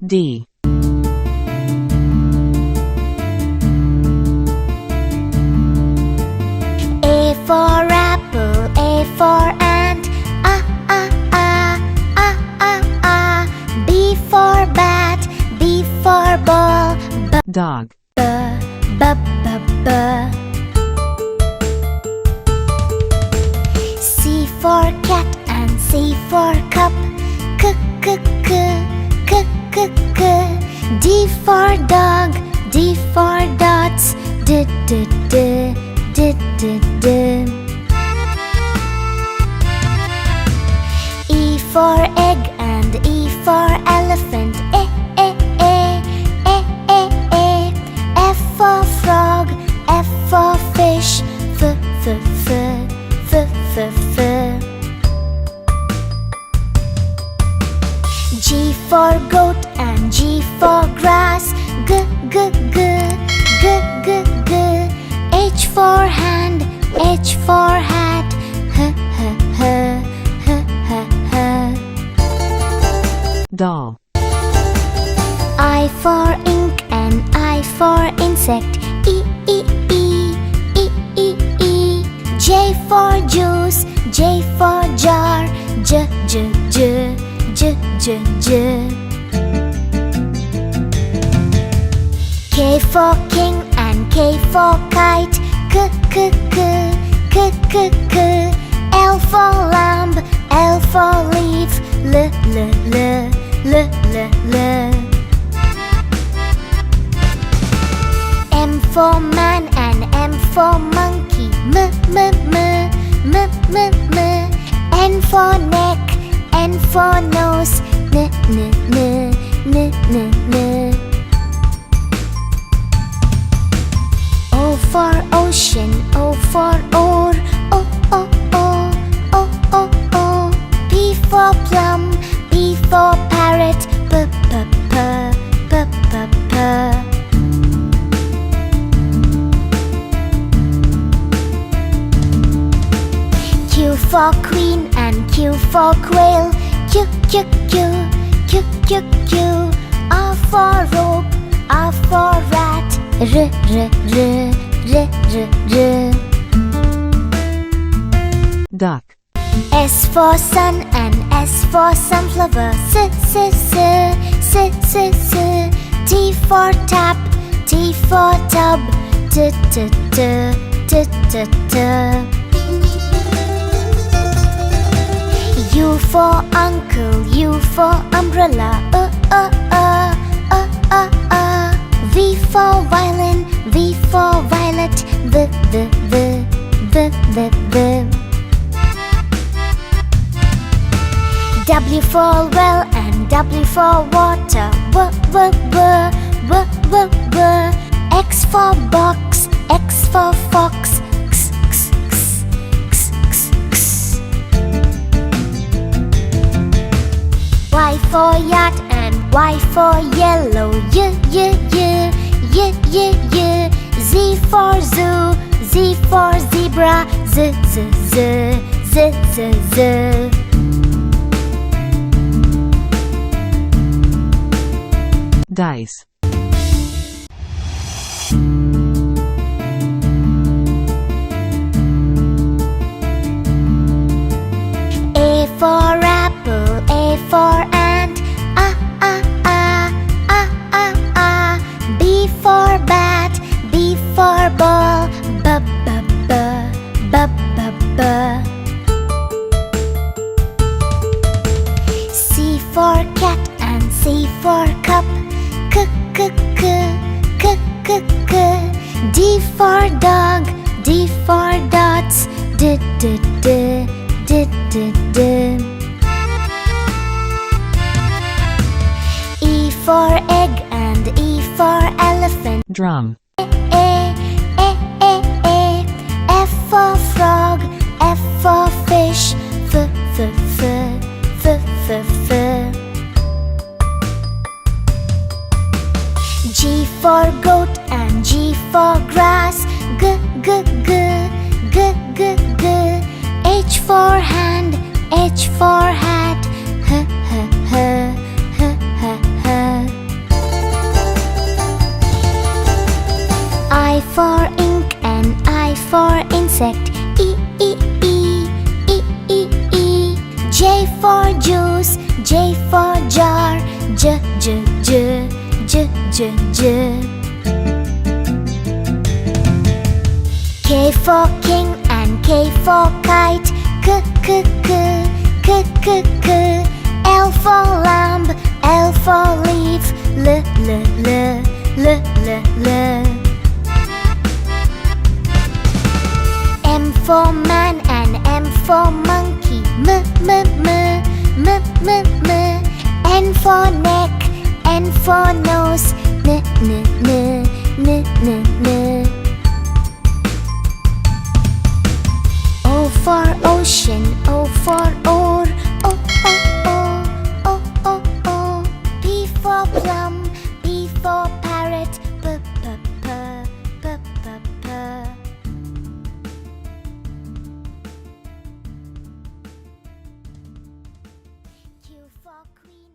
D. A for apple, A for ant, B for bat, B for ball, Dog. B, B, B, B. C for cat and C for cup, C, C, C, C, C, C. D for dog, D for dots, D, D, D, D, D, D. E for egg and E for elephant, E, E, E, E, E, E. F for frog, F for fish, F, F, F, F, F, F. G for goat and G for grass, G, G, G, G, G, G. H for hand, H for hat, H, H, H, H, H, H. Doll. I for ink and I for insect, E, E, E, E, E, E. J for juice, J for jar, J, J, J, J, J, J. K for king and K for kite, K, K, K, K, K, K. L for lamb, L for leaf, L, L, L, L, L, L. M for man and M for monkey, M, M, M, M, M, M. N for neck, N for nose, N, N, N, N, N, N. O for ocean, O for oar, O, O, O, O, O, O. P for plum, P for parrot, P, P, P, P, P, P. Q for queen and Q for quail, Q, Q, Q, Q, Q, Q. R for rope, R for rat, R, R, R, R, R, R. Duck. S for sun and S for sunflower, S, S, S, S, S, S. T for tap, T for tub, T, T, T, T, T, T. U for uncle, U for umbrella, V for violin, V for violet, V, V, V, V, V, V. W for well and W for water, W, W, W, W, W, W. X for box, X for fox, X, X, X, X, X, X. Y for yacht and Y for yellow, Y, Y, Y, Y, Y, Y. Z for zoo, Z for zebra, Z, Z, Z, Z, Z, Z. Dice. A for apple, A for ant, B for bat, B for ball, B, B, B, B, B, B. C for cat and C for cup, C, C, C, C, C, C. D for dog, D for dots, D, D, D, D, D, D. E for egg and E for elephant, Drum. E, E, E, E. F for frog, F for fish, F, F, F, F, F, F. G for goat and G for grass, G, G, G, G, G, G. H for hand, H for hat, H, H, H, H, H, H. insect. E, E, E, E, E, E. J for juice, J for jar. J, J, J, J, J, J. K for king and K for kite. K, K, K, K, K, K. L for lamb, L for leaf. L, L, L, L, L, L. M for man and M for monkey. M, M, M, M, M, M. N for neck, N for nose. N, N, N, N, N, N. O for ocean, O for oar. O, O, O, O, O, O. P for plum, P for parrot. P, P, P, P, P, P. Q for queen.